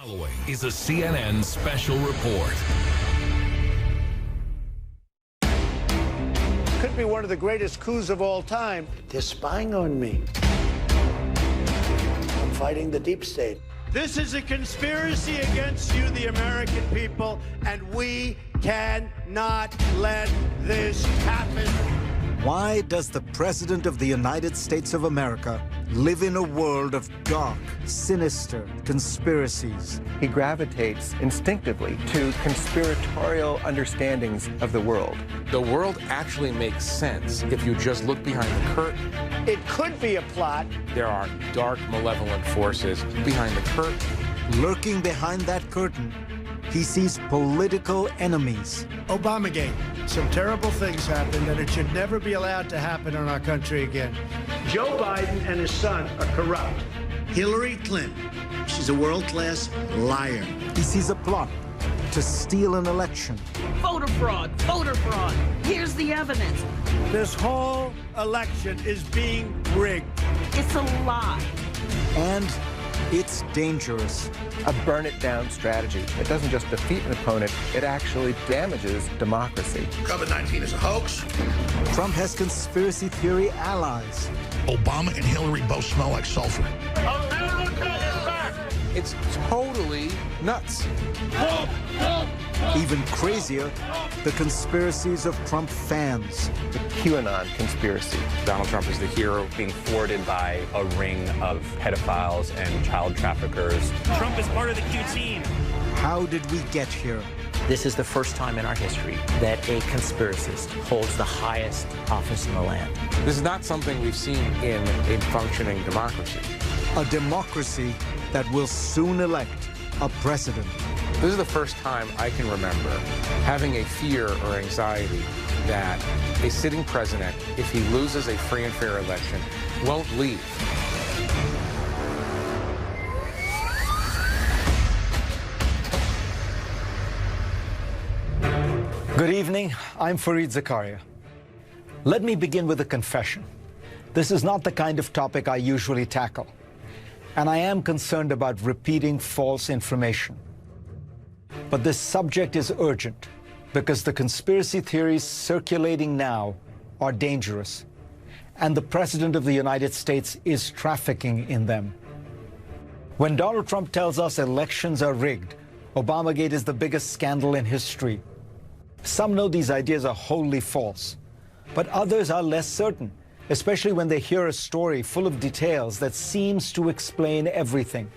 Following is a CNN special report. Could be one of the greatest coups of all time. They're spying on me. I'm fighting the deep state. This is a conspiracy against you, the American people, and we cannot let this happen. Why does the President of the United States of America live in a world of dark, sinister conspiracies? He gravitates instinctively to conspiratorial understandings of the world. The world actually makes sense if you just look behind the curtain. It could be a plot. There are dark, malevolent forces behind the curtain. Lurking behind that curtain, he sees political enemies. Obamagate. Some terrible things happened, and it should never be allowed to happen in our country again. Joe Biden and his son are corrupt. Hillary Clinton, she's a world-class liar. He sees a plot to steal an election. Voter fraud, voter fraud. Here's the evidence. This whole election is being rigged. It's a lie. And it's dangerous. A burn-it-down strategy. It doesn't just defeat an opponent, it actually damages democracy. COVID-19 is a hoax. Trump has conspiracy theory allies. Obama and Hillary both smell like sulfur. America is back! It's totally nuts. Even crazier, the conspiracies of Trump fans. The QAnon conspiracy. Donald Trump is the hero. Being thwarted by a ring of pedophiles and child traffickers. Trump is part of the Q team. How did we get here? This is the first time in our history that a conspiracist holds the highest office in the land. This is not something we've seen in a functioning democracy. A democracy that will soon elect a president. This is the first time I can remember having a fear or anxiety that a sitting president, if he loses a free and fair election, won't leave. Good evening, I'm Fareed Zakaria. Let me begin with a confession. This is not the kind of topic I usually tackle, and I am concerned about repeating false information. But this subject is urgent because the conspiracy theories circulating now are dangerous, and the President of the United States is trafficking in them. When Donald Trump tells us elections are rigged, Obamagate is the biggest scandal in history, some know these ideas are wholly false, but others are less certain, especially when they hear a story full of details that seems to explain everything.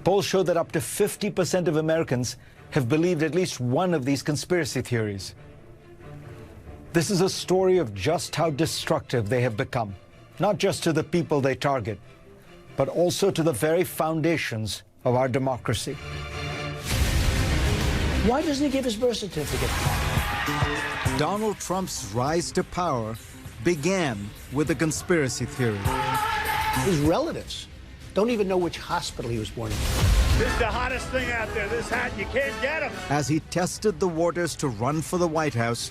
Polls show that up to 50% of Americans have believed at least one of these conspiracy theories. This is a story of just how destructive they have become, not just to the people they target, but also to the very foundations of our democracy. Why doesn't he give his birth certificate? Donald Trump's rise to power began with a conspiracy theory. His relatives don't even know which hospital he was born in. This is the hottest thing out there. This hat, you can't get him. As he tested the waters to run for the White House,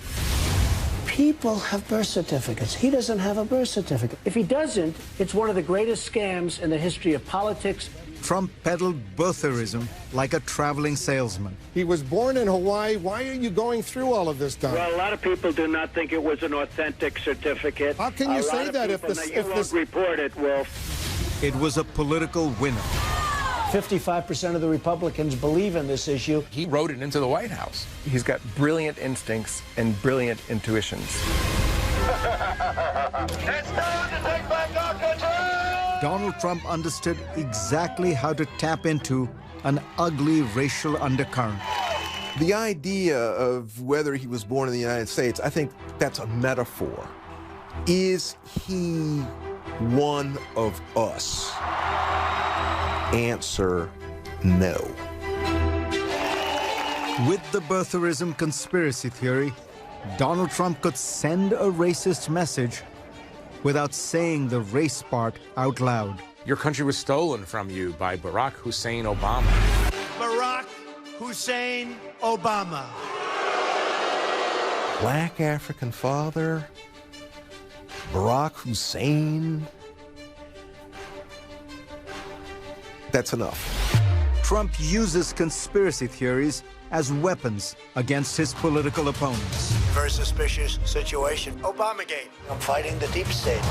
people have birth certificates. He doesn't have a birth certificate. If he doesn't, it's one of the greatest scams in the history of politics. Trump peddled birtherism like a traveling salesman. He was born in Hawaii. Why are you going through all of this, Don? Well, a lot of people do not think it was an authentic certificate. How can you say that if this report it, Wolf? It was a political winner. 55% of the Republicans believe in this issue. He wrote it into the White House. He's got brilliant instincts and brilliant intuitions. It's time to take back our country! Donald Trump understood exactly how to tap into an ugly racial undercurrent. The idea of whether he was born in the United States, I think that's a metaphor. Is he one of us? Answer, no. With the birtherism conspiracy theory, Donald Trump could send a racist message without saying the race part out loud. Your country was stolen from you by Barack Hussein Obama. Barack Hussein Obama. Black African father, Barack Hussein. That's enough. Trump uses conspiracy theories as weapons against his political opponents. Very suspicious situation. Obamagate. I'm fighting the deep state.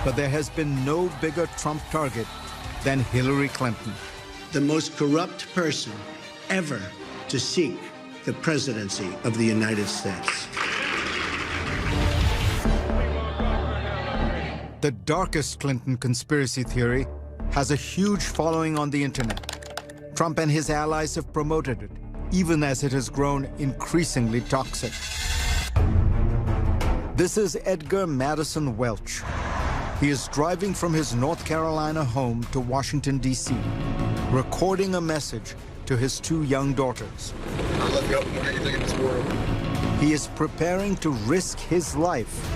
But there has been no bigger Trump target than Hillary Clinton. The most corrupt person ever to seek the presidency of the United States. The darkest Clinton conspiracy theory has a huge following on the internet. Trump and his allies have promoted it, even as it has grown increasingly toxic. This is Edgar Madison Welch. He is driving from his North Carolina home to Washington, D.C., recording a message to his 2 young daughters. I love you more than anything in this world. He is preparing to risk his life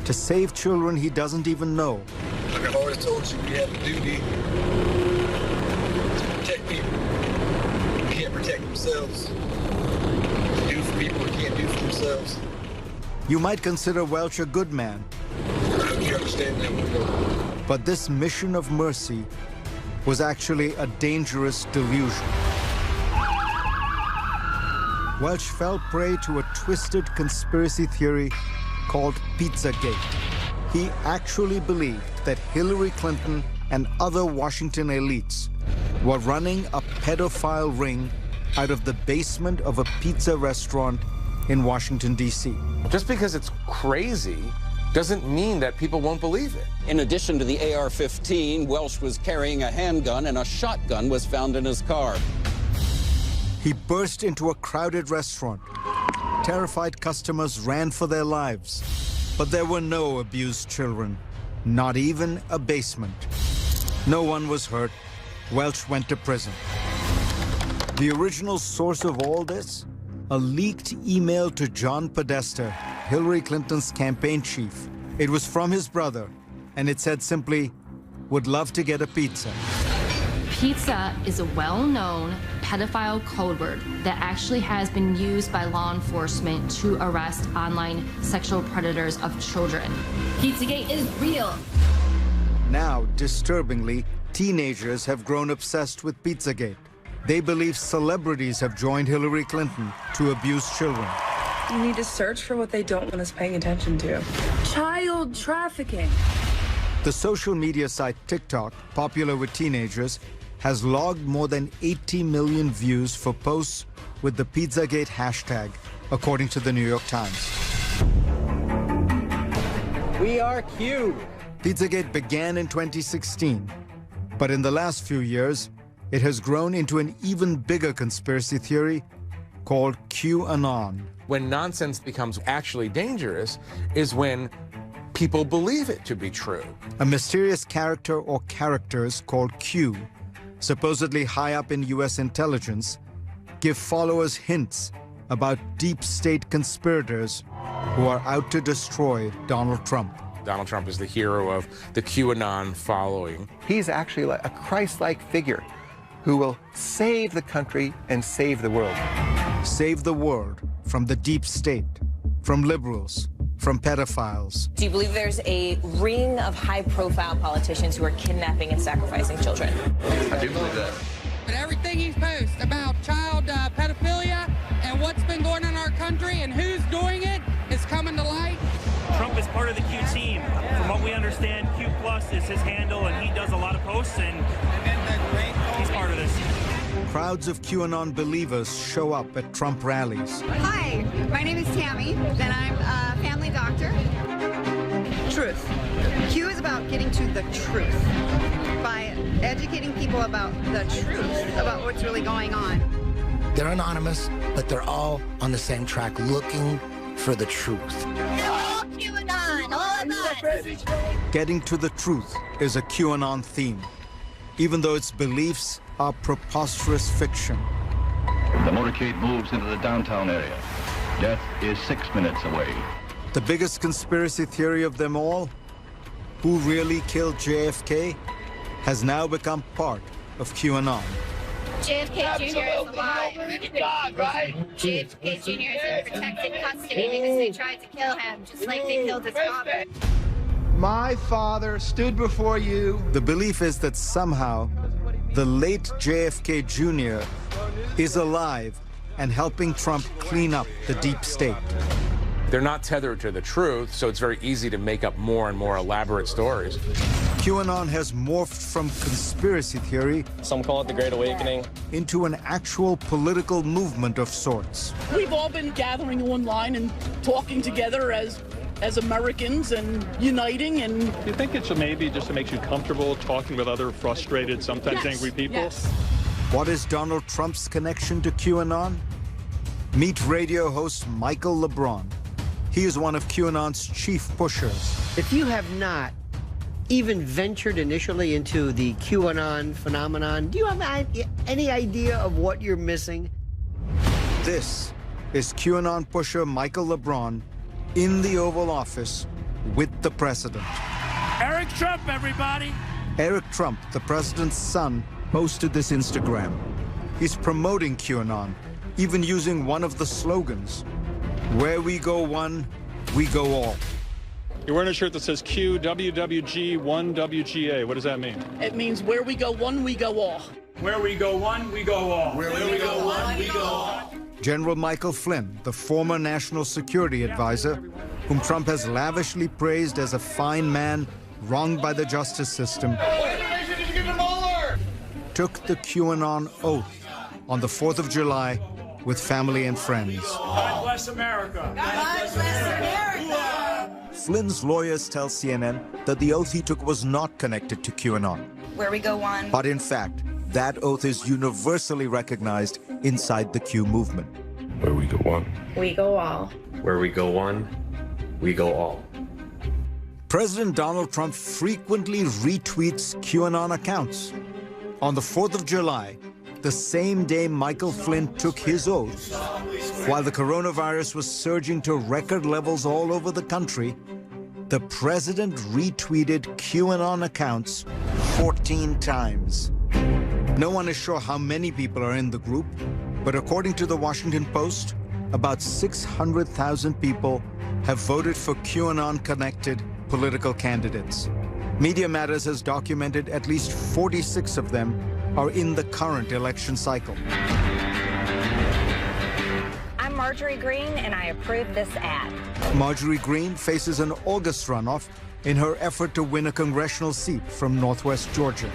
to save children he doesn't even know. Like I've always told you, we have a duty to protect people who can't protect themselves. To do for people who can't do for themselves. You might consider Welch a good man. I hope you understand that one day. But this mission of mercy was actually a dangerous delusion. Welch fell prey to a twisted conspiracy theory called Pizzagate. He actually believed that Hillary Clinton and other Washington elites were running a pedophile ring out of the basement of a pizza restaurant in Washington, D.C. Just because it's crazy doesn't mean that people won't believe it. In addition to the AR-15, Welch was carrying a handgun and a shotgun was found in his car. He burst into a crowded restaurant. Terrified customers ran for their lives. But there were no abused children, not even a basement. No one was hurt. Welch went to prison. The original source of all this? A leaked email to John Podesta, Hillary Clinton's campaign chief. It was from his brother, and it said simply, "Would love to get a pizza." Pizza is a well-known pedophile code word that actually has been used by law enforcement to arrest online sexual predators of children. Pizzagate is real. Now, disturbingly, teenagers have grown obsessed with Pizzagate. They believe celebrities have joined Hillary Clinton to abuse children. You need to search for what they don't want us paying attention to. Child trafficking. The social media site TikTok, popular with teenagers, has logged more than 80 million views for posts with the Pizzagate hashtag, according to the New York Times. We are Q. Pizzagate began in 2016, but in the last few years, it has grown into an even bigger conspiracy theory called QAnon. When nonsense becomes actually dangerous is when people believe it to be true. A mysterious character or characters called Q, supposedly high up in U.S. intelligence, give followers hints about deep state conspirators who are out to destroy Donald Trump. Donald Trump is the hero of the QAnon following. He's actually like a Christ-like figure who will save the country and save the world. Save the world from the deep state, from liberals, from pedophiles. Do you believe there's a ring of high-profile politicians who are kidnapping and sacrificing children? I do believe that. But everything he's posted about child pedophilia and what's been going on in our country and who's doing it is coming to light. Trump is part of the Q team. From what we understand, Q Plus is his handle, and he does a lot of posts, and he's part of this. Crowds of QAnon believers show up at Trump rallies. Hi, my name is Tammy, and I'm a family doctor. Truth. Q is about getting to the truth by educating people about the truth, about what's really going on. They're anonymous, but they're all on the same track looking for the truth. All QAnon, all of us. Getting to the truth is a QAnon theme, even though its beliefs are preposterous fiction. The motorcade moves into the downtown area. Death is 6 minutes away. The biggest conspiracy theory of them all, who really killed JFK, has now become part of QAnon. JFK Jr. is alive. God, right? JFK Jr. is in protected custody because they tried to kill him, just like they killed his father. My father stood before you. The belief is that somehow the late JFK Jr. is alive and helping Trump clean up the deep state. They're not tethered to the truth, so it's very easy to make up more and more elaborate stories. QAnon has morphed from conspiracy theory, some call it the Great Awakening, into an actual political movement of sorts. We've all been gathering online and talking together as Americans and uniting. And do you think it's maybe just makes you comfortable talking with other frustrated, sometimes angry people? Yes. What is Donald Trump's connection to QAnon? Meet radio host Michael LeBron. He is one of QAnon's chief pushers. If you have not even ventured initially into the QAnon phenomenon, do you have any idea of what you're missing? This is QAnon pusher Michael LeBron in the Oval Office with the president. Eric Trump, everybody. Eric Trump, the president's son, posted this Instagram. He's promoting QAnon, even using one of the slogans, "Where we go one, we go all." You're wearing a shirt that says Q, WWG, 1WGA. What does that mean? It means where we go one, we go all. Where we go one, we go all. Where we go one, we go all. General Michael Flynn, the former national security advisor, whom Trump has lavishly praised as a fine man wronged by the justice system, took the QAnon oath on the 4th of July with family and friends. God bless America. God bless America. Flynn's lawyers tell CNN that the oath he took was not connected to QAnon. Where we go one. But in fact, that oath is universally recognized inside the Q movement. Where we go one. We go all. Where we go one, we go all. President Donald Trump frequently retweets QAnon accounts. On the 4th of July, the same day Michael Flynn took his oath, while the coronavirus was surging to record levels all over the country, the president retweeted QAnon accounts 14 times. No one is sure how many people are in the group, but according to the Washington Post, about 600,000 people have voted for QAnon-connected political candidates. Media Matters has documented at least 46 of them are in the current election cycle. I'm Marjorie Greene, and I approve this ad. Marjorie Greene faces an August runoff in her effort to win a congressional seat from Northwest Georgia.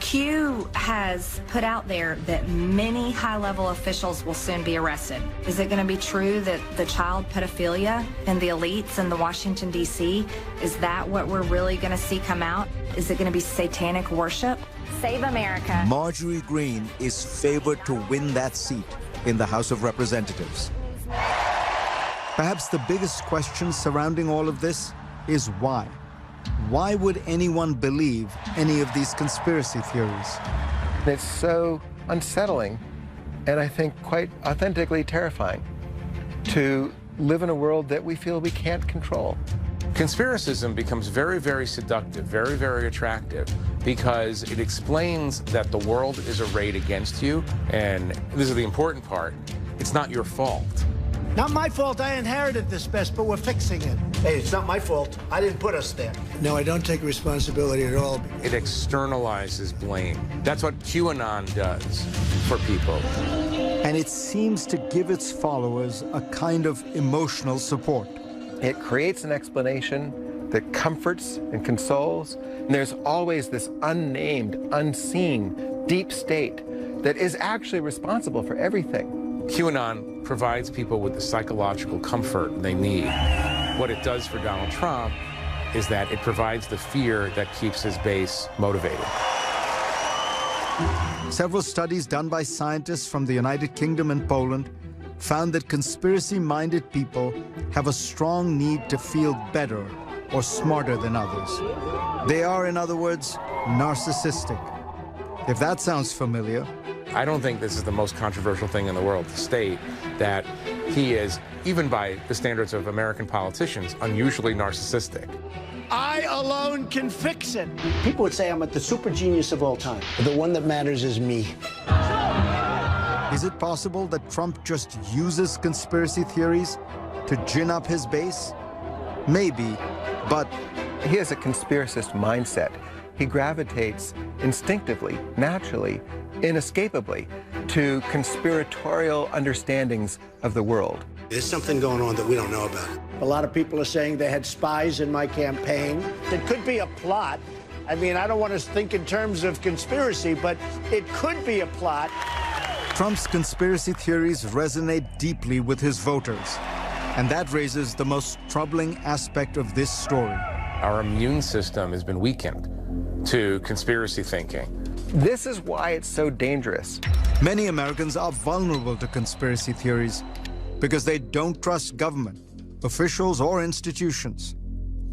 Q has put out there that many high-level officials will soon be arrested. Is it going to be true that the child pedophilia and the elites in the Washington, D.C., is that what we're really going to see come out? Is it going to be satanic worship? Save America. Marjorie Greene is favored to win that seat in the House of Representatives. Perhaps the biggest question surrounding all of this is why? Why would anyone believe any of these conspiracy theories? It's so unsettling and I think quite authentically terrifying to live in a world that we feel we can't control. Conspiracism becomes very, very seductive, very, very attractive, because it explains that the world is arrayed against you, and this is the important part, it's not your fault. Not my fault. I inherited this mess, but we're fixing it. Hey, it's not my fault. I didn't put us there. No, I don't take responsibility at all. It externalizes blame. That's what QAnon does for people. And it seems to give its followers a kind of emotional support. It creates an explanation that comforts and consoles. And there's always this unnamed, unseen, deep state that is actually responsible for everything. QAnon provides people with the psychological comfort they need. What it does for Donald Trump is that it provides the fear that keeps his base motivated. Several studies done by scientists from the United Kingdom and Poland found that conspiracy-minded people have a strong need to feel better or smarter than others. They are, in other words, narcissistic. If that sounds familiar, I don't think this is the most controversial thing in the world to state that he is, even by the standards of American politicians, unusually narcissistic. I alone can fix it. People would say I'm the super genius of all time. The one that matters is me. Is it possible that Trump just uses conspiracy theories to gin up his base? Maybe, but he has a conspiracist mindset. he gravitates instinctively, naturally, inescapably to conspiratorial understandings of the world. There's something going on that we don't know about. A lot of people are saying they had spies in my campaign. It could be a plot. I mean, I don't want to think in terms of conspiracy, but it could be a plot. Trump's conspiracy theories resonate deeply with his voters, and that raises the most troubling aspect of this story. Our immune system has been weakened to conspiracy thinking. This is why it's so dangerous. Many Americans are vulnerable to conspiracy theories because they don't trust government, officials, or institutions.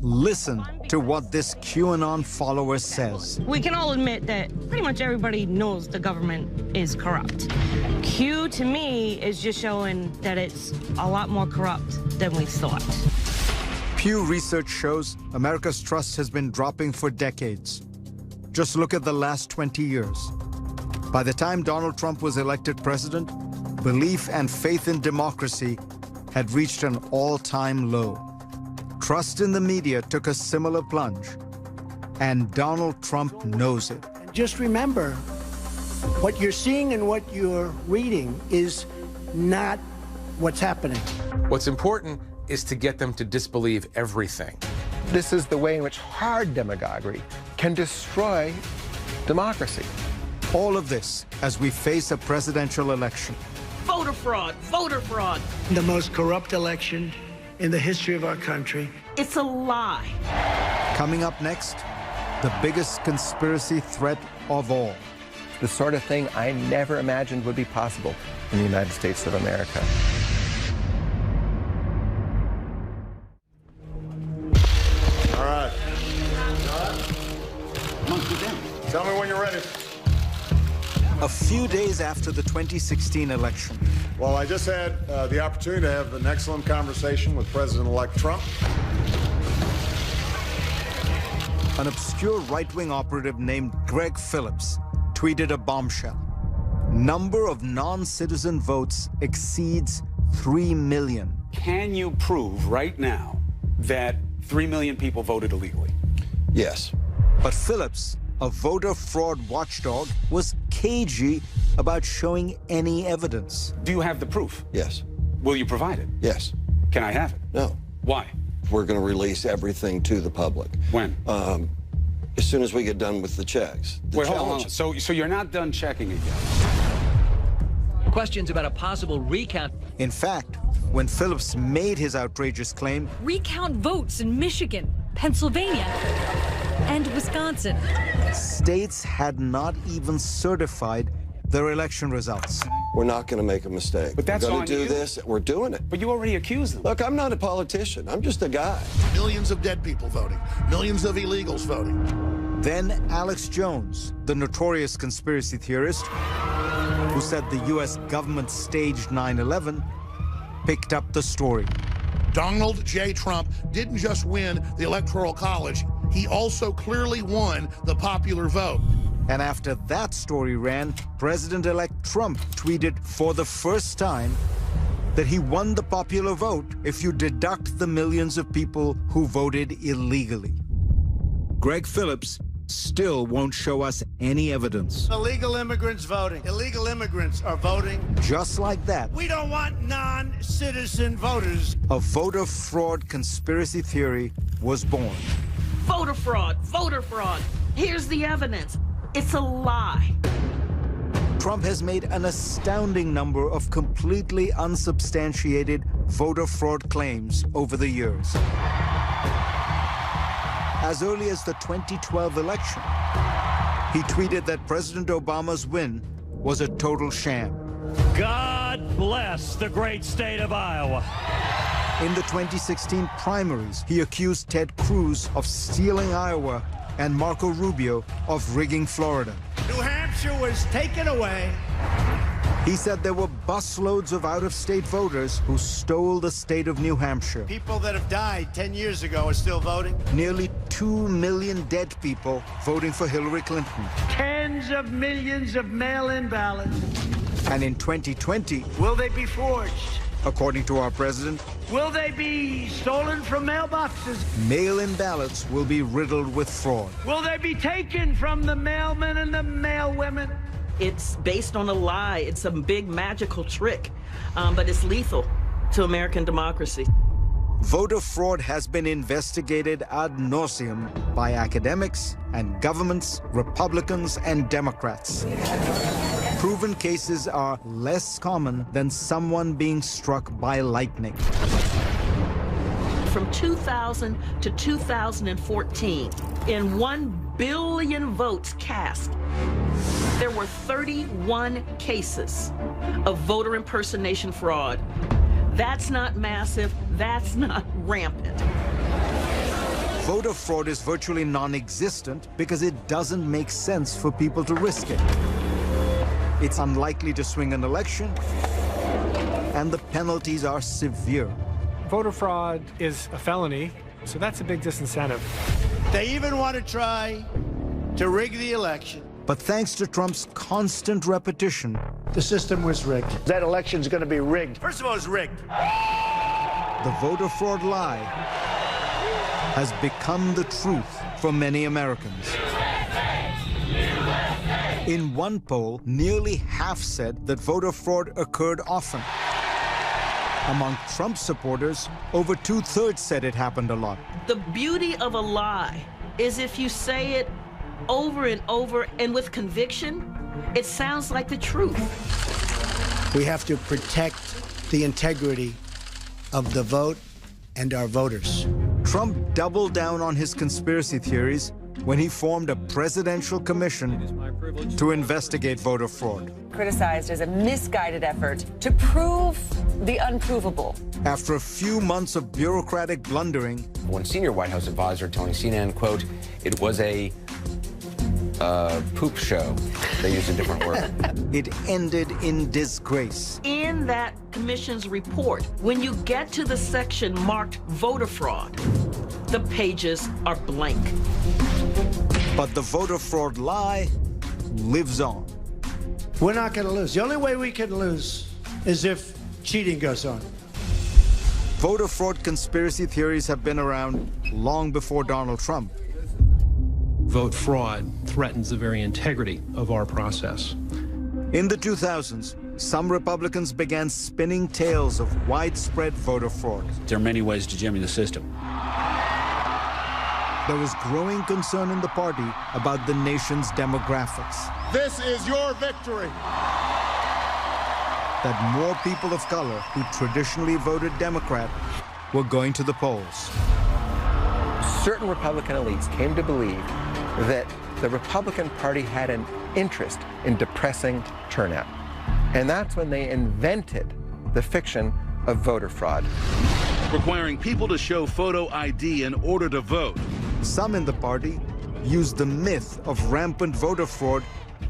Listen to what this QAnon follower says. We can all admit that pretty much everybody knows the government is corrupt. Q, to me, is just showing that it's a lot more corrupt than we thought. Pew Research shows America's trust has been dropping for decades. Just look at the last 20 years. By the time Donald Trump was elected president, belief and faith in democracy had reached an all-time low. Trust in the media took a similar plunge, and Donald Trump knows it. Just remember, what you're seeing and what you're reading is not what's happening. What's important is to get them to disbelieve everything. This is the way in which hard demagoguery can destroy democracy. All of this as we face a presidential election. Voter fraud, voter fraud. The most corrupt election in the history of our country. It's a lie. Coming up next, the biggest conspiracy threat of all. The sort of thing I never imagined would be possible in the United States of America. All right. Tell me when you're ready. A few days after the 2016 election. Well, I just had the opportunity to have an excellent conversation with President-elect Trump. An obscure right-wing operative named Greg Phillips tweeted a bombshell. Number of non-citizen votes exceeds 3 million. Can you prove right now that 3 million people voted illegally? Yes. But Phillips, a voter fraud watchdog, was cagey about showing any evidence. Do you have the proof? Yes. Will you provide it? Yes. Can I have it? No. Why? We're going to release everything to the public. When? As soon as we get done with the checks. Wait, hold on. So you're not done checking it yet? Questions about a possible recount. In fact, when Phillips made his outrageous claim, recount votes in Michigan, Pennsylvania, and Wisconsin. States had not even certified their election results. We're not going to make a mistake. But that's we're going on to do you. this. We're doing it. But you already accused them. Look, I'm not a politician. I'm just a guy. Millions of dead people voting. Millions of illegals voting. Then Alex Jones, the notorious conspiracy theorist who said the U.S. government staged 9/11, picked up the story. Donald J. Trump didn't just win the Electoral College, he also clearly won the popular vote. And after that story ran, President-elect Trump tweeted for the first time that he won the popular vote if you deduct the millions of people who voted illegally. Greg Phillips still won't show us any evidence. Illegal immigrants voting. Illegal immigrants are voting. Just like that, We don't want non-citizen voters. a voter fraud conspiracy theory was born. Voter fraud, voter fraud. Here's the evidence. It's a lie. Trump has made an astounding number of completely unsubstantiated voter fraud claims over the years. As early as the 2012 election, he tweeted that President Obama's win was a total sham. God bless the great state of Iowa. In the 2016 primaries, he accused Ted Cruz of stealing Iowa and Marco Rubio of rigging Florida. New Hampshire was taken away. He said there were busloads of out-of-state voters who stole the state of New Hampshire. People that have died 10 years ago are still voting. Nearly 2 million dead people voting for Hillary Clinton. Tens of millions of mail-in ballots. And in 2020, Will they be forged? according to our president. Will they be stolen from mailboxes? Mail-in ballots will be riddled with fraud. Will they be taken from the mailmen and the mailwomen? It's based on a lie. It's a big magical trick, but it's lethal to American democracy. Voter fraud has been investigated ad nauseum by academics and governments, Republicans and Democrats. Proven cases are less common than someone being struck by lightning. From 2000 to 2014, in 1 billion votes cast, there were 31 cases of voter impersonation fraud. That's not massive, that's not rampant. Voter fraud is virtually non-existent because it doesn't make sense for people to risk it. It's unlikely to swing an election, and the penalties are severe. Voter fraud is a felony, so that's a big disincentive. They even want to try to rig the election. But thanks to Trump's constant repetition, the system was rigged. That election's going to be rigged. First of all, it's rigged. The voter fraud lie has become the truth for many Americans. In one poll, nearly half said that voter fraud occurred often. Among Trump supporters, over 2/3 said it happened a lot. The beauty of a lie is if you say it over and over and with conviction, it sounds like the truth. We have to protect the integrity of the vote and our voters. Trump doubled down on his conspiracy theories when he formed a presidential commission to investigate voter fraud. Criticized as a misguided effort to prove the unprovable. After a few months of bureaucratic blundering, one senior White House advisor telling CNN, quote, it was a poop show. They used a different word. It ended in disgrace. In that commission's report, when you get to the section marked voter fraud, the pages are blank. But the voter fraud lie lives on. We're not going to lose. The only way we can lose is if cheating goes on. Voter fraud conspiracy theories have been around long before Donald Trump. Vote fraud threatens the very integrity of our process. In the 2000s, some Republicans began spinning tales of widespread voter fraud. There are many ways to jimmy the system. There was growing concern in the party about the nation's demographics. This is your victory. That more people of color who traditionally voted Democrat were going to the polls. Certain Republican elites came to believe that the Republican Party had an interest in depressing turnout. And that's when they invented the fiction of voter fraud. Requiring people to show photo ID in order to vote. Some in the party used the myth of rampant voter fraud,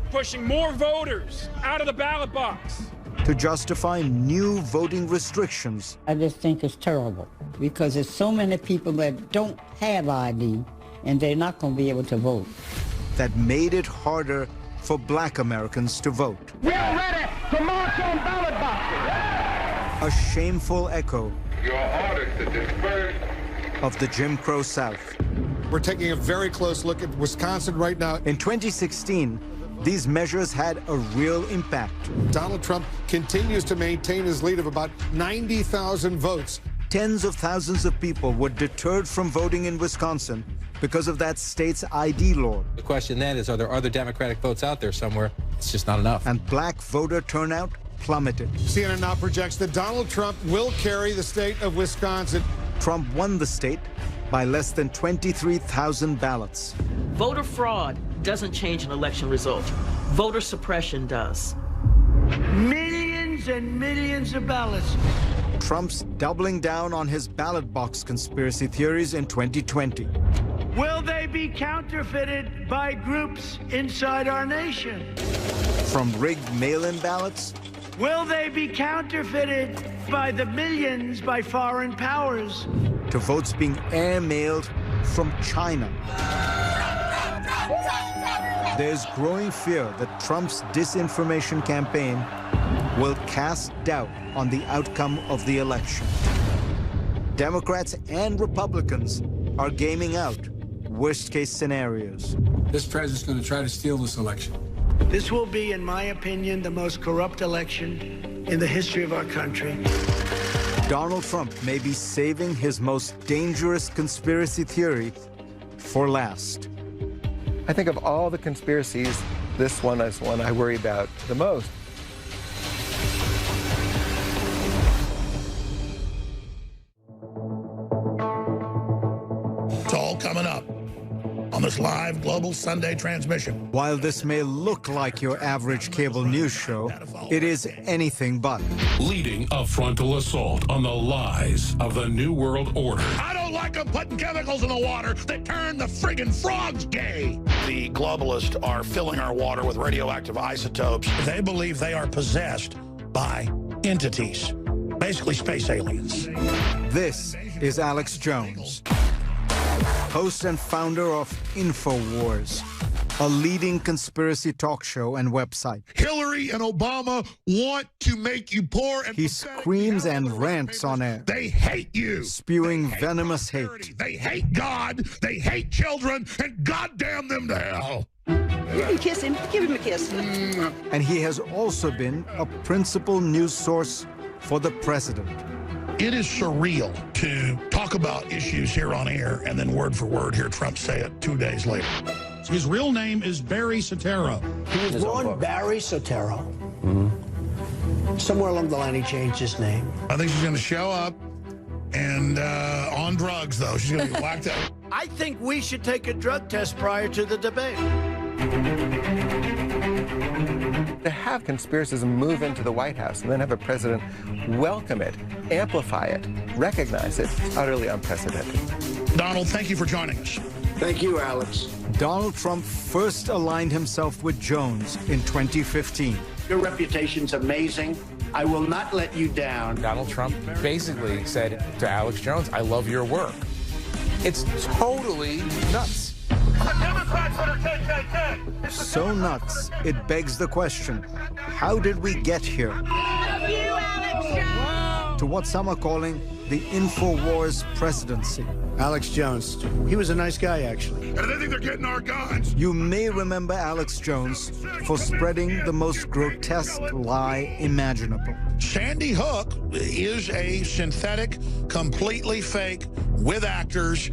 pushing more voters out of the ballot box, to justify new voting restrictions. I just think it's terrible because there's so many people that don't have ID and they're not going to be able to vote. That made it harder for Black Americans to vote. We're ready to march on ballot boxes. A shameful echo Your orders to disperse of the Jim Crow South. We're taking a very close look at Wisconsin right now. In 2016, these measures had a real impact. Donald Trump continues to maintain his lead of about 90,000 votes. Tens of thousands of people were deterred from voting in Wisconsin because of that state's ID law. The question then is, are there other Democratic votes out there somewhere? It's just not enough. And Black voter turnout plummeted. CNN now projects that Donald Trump will carry the state of Wisconsin. Trump won the state by less than 23,000 ballots. Voter fraud doesn't change an election result. Voter suppression does. Millions and millions of ballots. Trump's doubling down on his ballot box conspiracy theories in 2020. Will they be counterfeited by groups inside our nation? From rigged mail-in ballots? Will they be counterfeited by the millions by foreign powers? To votes being air-mailed from China. There's growing fear that Trump's disinformation campaign will cast doubt on the outcome of the election. Democrats and Republicans are gaming out worst-case scenarios. This president's going to try to steal this election. This will be, in my opinion, the most corrupt election in the history of our country. Donald Trump may be saving his most dangerous conspiracy theory for last. I think of all the conspiracies, this one is one I worry about the most. It's all coming up on this live global Sunday transmission. While this may look like your average cable news show, it is anything but. Leading a frontal assault on the lies of the New World Order. I don't like them putting chemicals in the water that turn the friggin' frogs gay. The globalists are filling our water with radioactive isotopes. They believe they are possessed by entities, basically space aliens. This is Alex Jones, host and founder of InfoWars, a leading conspiracy talk show and website. Hillary and Obama want to make you poor. And he screams and rants on air. They hate you. Spewing venomous hate. They hate God. They hate children. And goddamn them to hell. You can kiss him. Give him a kiss. And he has also been a principal news source for the president. It is surreal to talk about issues here on air and then word for word hear Trump say it 2 days later. His real name is Barry Soetoro. He was born Barry Soetoro. Somewhere along the line, he changed his name. I think she's going to show up and on drugs, though. She's going to be whacked out. I think we should take a drug test prior to the debate. To have conspiracism move into the White House and then have a president welcome it, amplify it, recognize it, it's utterly unprecedented. Donald, thank you for joining us. Thank you, Alex. Donald Trump first aligned himself with Jones in 2015. Your reputation's amazing. I will not let you down. Donald Trump basically said to Alex Jones, I love your work. It's totally nuts. So nuts, it begs the question, how did we get here? Love you, Alex Jones! To what some are calling the InfoWars presidency. Alex Jones, he was a nice guy, actually. And they think they're getting our guns. You may remember Alex Jones for spreading the most grotesque lie imaginable. Sandy Hook is a synthetic, completely fake, with actors,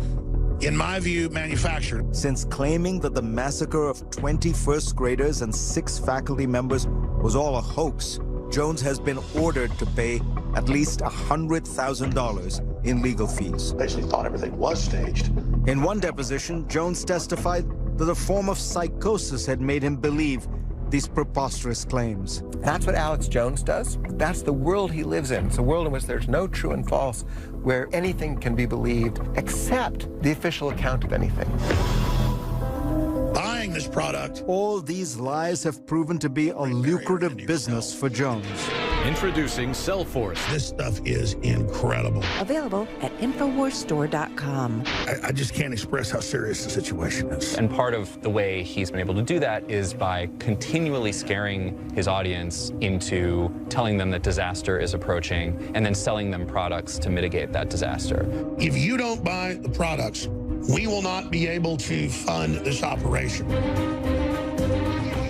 in my view, manufactured. Since claiming that the massacre of 20 first graders and 6 faculty members was all a hoax, Jones has been ordered to pay at least $100,000 in legal fees. Basically thought everything was staged. In one deposition, Jones testified that a form of psychosis had made him believe these preposterous claims. That's what Alex Jones does. That's the world he lives in. It's a world in which there's no true and false, where anything can be believed except the official account of anything. Buying this product. All these lies have proven to be a lucrative business for Jones. Introducing Cellforce. This stuff is incredible. Available at InfoWarsStore.com. I just can't express how serious the situation is. And part of the way he's been able to do that is by continually scaring his audience into telling them that disaster is approaching and then selling them products to mitigate that disaster. If you don't buy the products, we will not be able to fund this operation.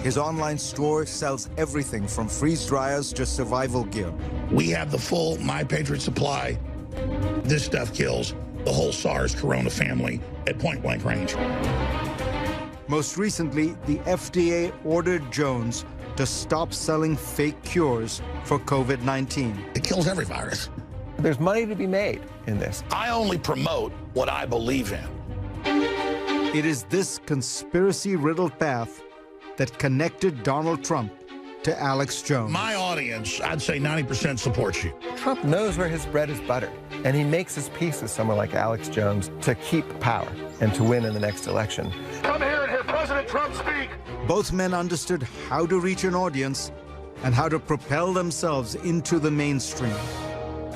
His online store sells everything from freeze dryers to survival gear. We have the full My Patriot supply. This stuff kills the whole SARS corona family at point-blank range. Most recently, the FDA ordered Jones to stop selling fake cures for COVID-19. It kills every virus. There's money to be made in this. I only promote what I believe in. It is this conspiracy-riddled path that connected Donald Trump to Alex Jones. My audience, I'd say 90% supports you. Trump knows where his bread is buttered, and he makes his peace with someone like Alex Jones to keep power and to win in the next election. Come here and hear President Trump speak. Both men understood how to reach an audience and how to propel themselves into the mainstream.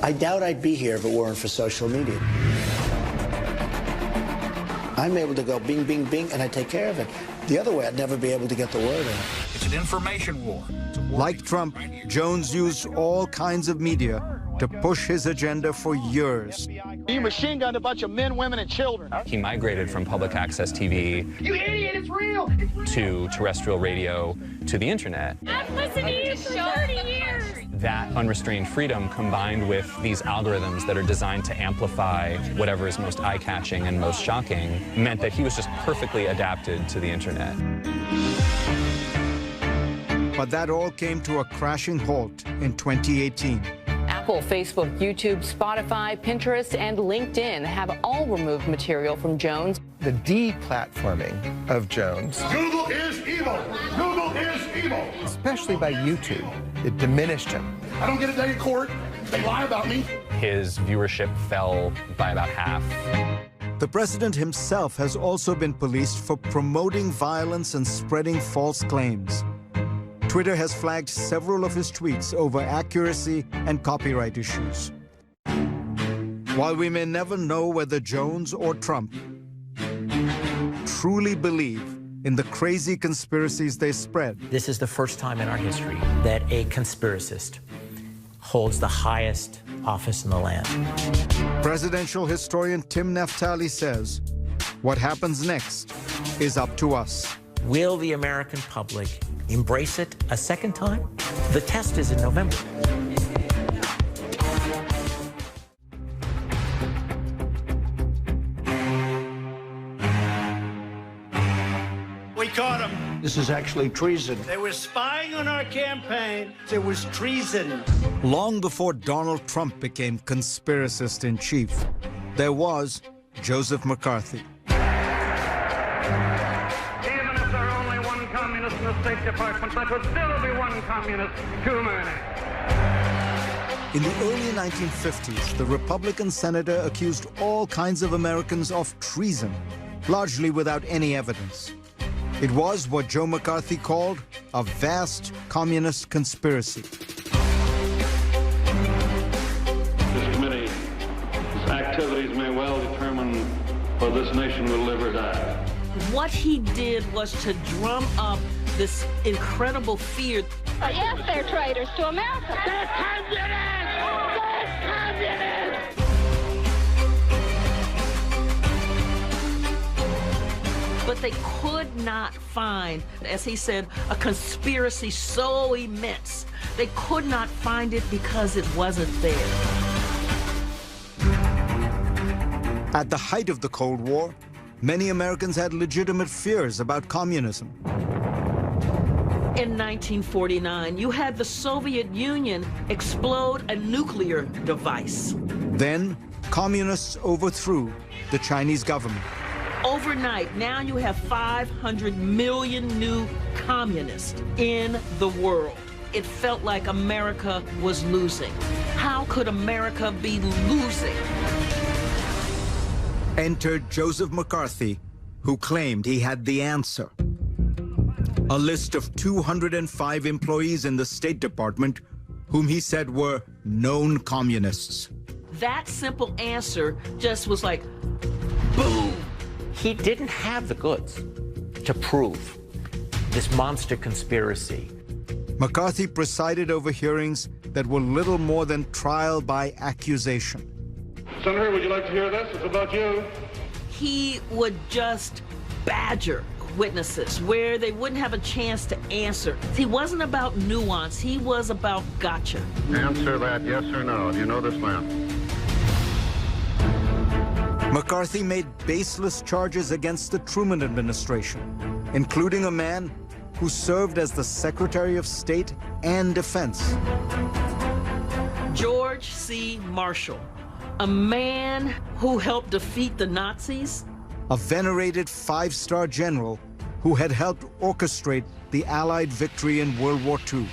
I doubt I'd be here if it weren't for social media. I'm able to go bing, bing, bing, and I take care of it. The other way, I'd never be able to get the word out. It's an information war. Like Trump, Jones used all kinds of media to push his agenda for years. You machine gunned a bunch of men, women, and children. He migrated from public access TV You idiot, it's real! to terrestrial radio to the internet. I've listened to you for 30 years! That unrestrained freedom combined with these algorithms that are designed to amplify whatever is most eye-catching and most shocking meant that he was just perfectly adapted to the internet. But that all came to a crashing halt in 2018. Apple, Facebook, YouTube, Spotify, Pinterest, and LinkedIn have all removed material from Jones. The deplatforming of Jones, Google is evil! Google is evil! especially by YouTube, it diminished him. I don't get a day in court. They lie about me. His viewership fell by about half. The president himself has also been policed for promoting violence and spreading false claims. Twitter has flagged several of his tweets over accuracy and copyright issues. While we may never know whether Jones or Trump truly believe in the crazy conspiracies they spread, this is the first time in our history that a conspiracist holds the highest office in the land. presidential historian Tim Naftali says, what happens next is up to us. Will the American public embrace it a second time? The test is in November. We caught them. This is actually treason. They were spying on our campaign. It was treason. Long before Donald Trump became conspiracist in chief, there was Joseph McCarthy. Even if there are only one communist in the State Department, that would still be one communist too many. In the early 1950s, the Republican senator accused all kinds of Americans of treason, largely without any evidence. It was what Joe McCarthy called a vast communist conspiracy. This committee's activities may well determine whether this nation will live or die. What he did was to drum up this incredible fear. Yes, they're traitors to America. They're communists! They're communists! But they could not find, as he said, a conspiracy so immense. They could not find it because it wasn't there. At the height of the Cold War, many Americans had legitimate fears about communism. In 1949, you had the Soviet Union explode a nuclear device. Then, communists overthrew the Chinese government. Overnight, now you have 500 million new communists in the world. It felt like America was losing. How could America be losing? Entered Joseph McCarthy, who claimed he had the answer. A list of 205 employees in the State Department whom he said were known communists. That simple answer just was like, boom. He didn't have the goods to prove this monster conspiracy. McCarthy presided over hearings that were little more than trial by accusation. Senator, would you like to hear this? It's about you. He would just badger witnesses where they wouldn't have a chance to answer. He wasn't about nuance. He was about gotcha. Answer that yes or no. Do you know this man? McCarthy made baseless charges against the Truman administration, including a man who served as the Secretary of State and Defense. George C. Marshall, a man who helped defeat the Nazis. A venerated five-star general who had helped orchestrate the Allied victory in World War II.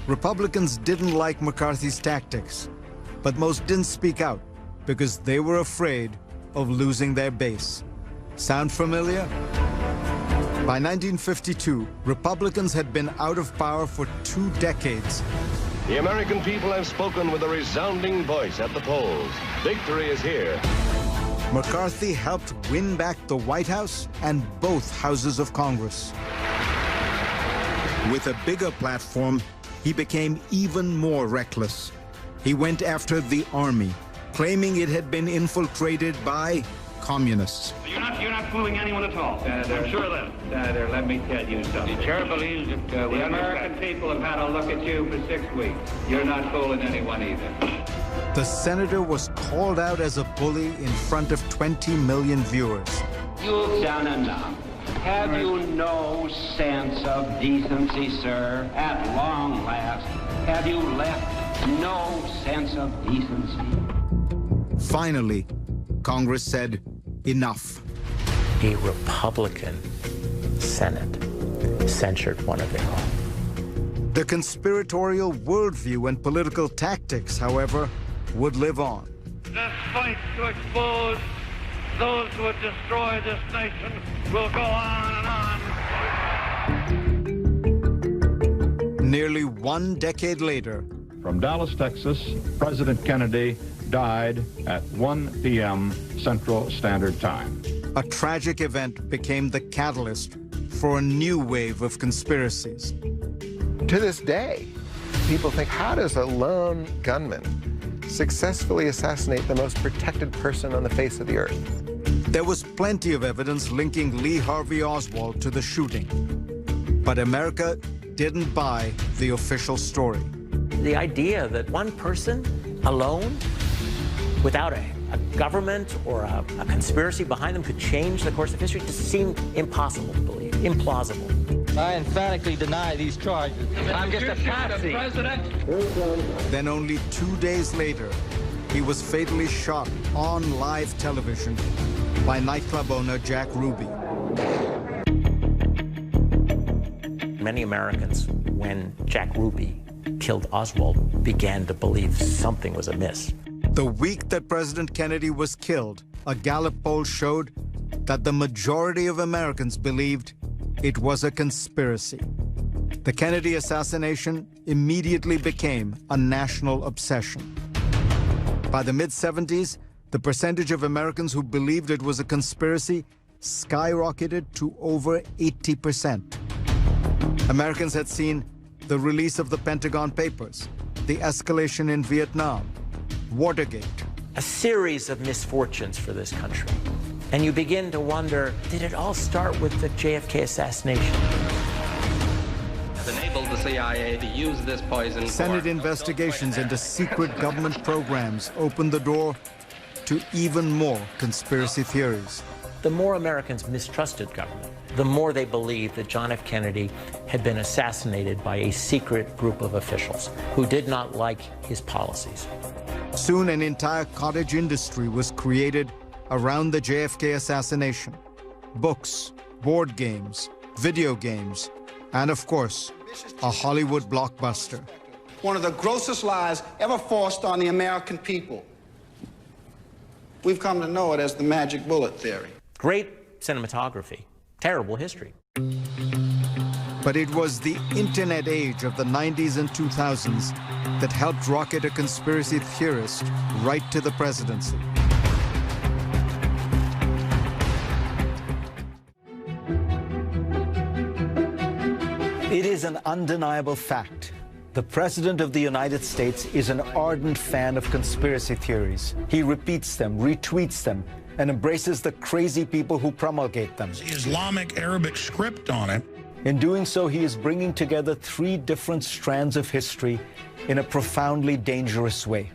Republicans didn't like McCarthy's tactics, but most didn't speak out because they were afraid of losing their base. Sound familiar? By 1952, Republicans had been out of power for 2 decades. The American people have spoken with a resounding voice at the polls. Victory is here. McCarthy helped win back the White House and both houses of Congress. With a bigger platform, he became even more reckless. He went after the army, claiming it had been infiltrated by communists. You're not fooling anyone at all. I'm sure of that. Senator, let me tell you something. The chair believes that the American people have had a look at you for 6 weeks. You're not fooling anyone either. The senator was called out as a bully in front of 20 million viewers. You've done enough. Have you no sense of decency, sir? At long last, have you left no sense of decency? Finally, Congress said, enough. A Republican Senate censured one of their own. The conspiratorial worldview and political tactics, however, would live on. This fight to expose those who would destroy this nation will go on and on. Nearly 1 decade later, from Dallas, Texas, President Kennedy died at 1 p.m. Central Standard Time. A tragic event became the catalyst for a new wave of conspiracies. To this day, people think, how does a lone gunman successfully assassinate the most protected person on the face of the earth? There was plenty of evidence linking Lee Harvey Oswald to the shooting. But America didn't buy the official story. The idea that one person alone, without a government or a conspiracy behind them, could change the course of history just seemed impossible to believe, implausible. I emphatically deny these charges. I'm just a patsy. Then only 2 days later, he was fatally shot on live television by nightclub owner Jack Ruby. Many Americans, when Jack Ruby killed Oswald, began to believe something was amiss. The week that President Kennedy was killed, a Gallup poll showed that the majority of Americans believed it was a conspiracy. The Kennedy assassination immediately became a national obsession. By the mid-70s, the percentage of Americans who believed it was a conspiracy skyrocketed to over 80%. Americans had seen the release of the Pentagon Papers, the escalation in Vietnam, Watergate. A series of misfortunes for this country. And you begin to wonder, did it all start with the JFK assassination? Enabled the CIA to use this poison. Senate investigations into secret government programs opened the door to even more conspiracy theories. The more Americans mistrusted government, the more they believed that John F. Kennedy had been assassinated by a secret group of officials who did not like his policies. Soon an entire cottage industry was created around the JFK assassination. Books, board games, video games, and of course, a Hollywood blockbuster. One of the grossest lies ever forced on the American people. We've come to know it as the magic bullet theory. Great cinematography, terrible history. But it was the internet age of the 90s and 2000s that helped rocket a conspiracy theorist right to the presidency. It is an undeniable fact. The President of the United States is an ardent fan of conspiracy theories. He repeats them, retweets them, and embraces the crazy people who promulgate them. Islamic Arabic script on it. In doing so, he is bringing together 3 different strands of history in a profoundly dangerous way.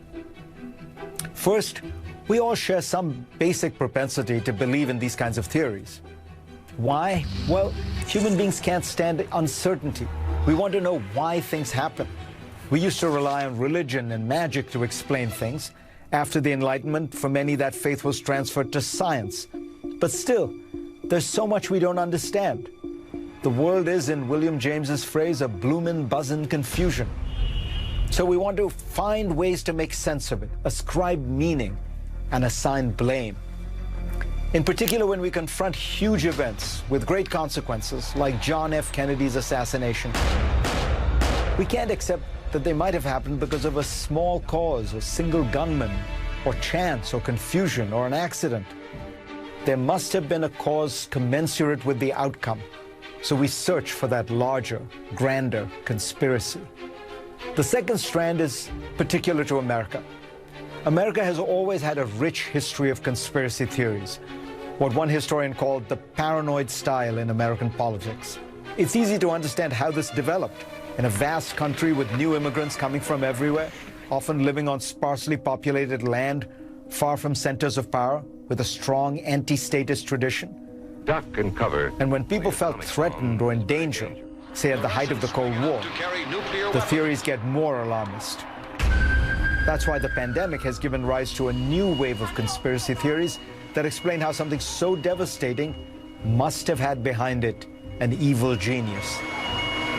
First, we all share some basic propensity to believe in these kinds of theories. Why? Well, human beings can't stand uncertainty. We want to know why things happen. We used to rely on religion and magic to explain things. After the Enlightenment, for many, that faith was transferred to science. But still, there's so much we don't understand. The world is, in William James's phrase, a bloomin' buzzin' confusion. So we want to find ways to make sense of it, ascribe meaning, and assign blame. In particular, when we confront huge events with great consequences, like John F. Kennedy's assassination, we can't accept that they might have happened because of a small cause, a single gunman, or chance, or confusion, or an accident. There must have been a cause commensurate with the outcome, So we search for that larger, grander conspiracy. The second strand is particular to America. America has always had a rich history of conspiracy theories, what one historian called the paranoid style in American politics. It's easy to understand how this developed. In a vast country with new immigrants coming from everywhere, often living on sparsely populated land, far from centers of power, with a strong anti-statist tradition. Duck and cover. And when people felt threatened or in danger, say at the height of the Cold War, the theories get more alarmist. That's why the pandemic has given rise to a new wave of conspiracy theories that explain how something so devastating must have had behind it an evil genius.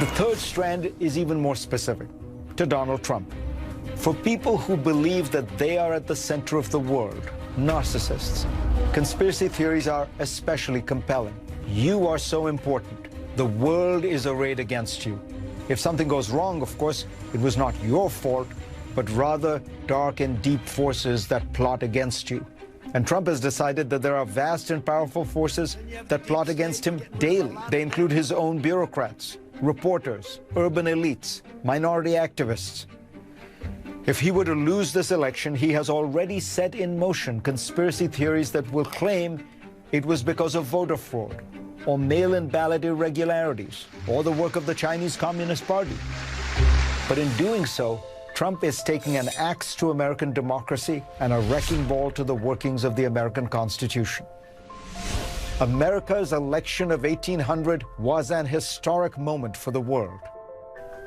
The third strand is even more specific, to Donald Trump. For people who believe that they are at the center of the world, narcissists, conspiracy theories are especially compelling. You are so important. The world is arrayed against you. If something goes wrong, of course, it was not your fault, but rather dark and deep forces that plot against you. And Trump has decided that there are vast and powerful forces that plot against him daily. They include his own bureaucrats, reporters, urban elites, minority activists. If he were to lose this election, he has already set in motion conspiracy theories that will claim it was because of voter fraud, or mail-in ballot irregularities, or the work of the Chinese Communist Party. But in doing so, Trump is taking an axe to American democracy and a wrecking ball to the workings of the American Constitution. America's election of 1800 was an historic moment for the world,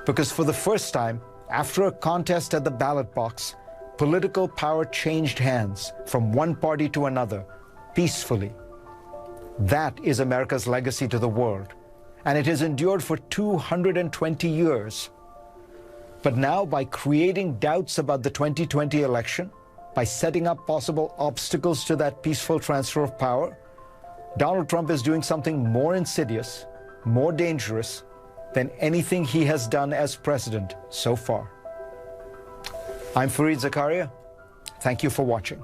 because for the first time, after a contest at the ballot box, political power changed hands from one party to another, peacefully. That is America's legacy to the world, and it has endured for 220 years. But now, by creating doubts about the 2020 election, by setting up possible obstacles to that peaceful transfer of power, Donald Trump is doing something more insidious, more dangerous than anything he has done as president so far. I'm Fareed Zakaria. Thank you for watching.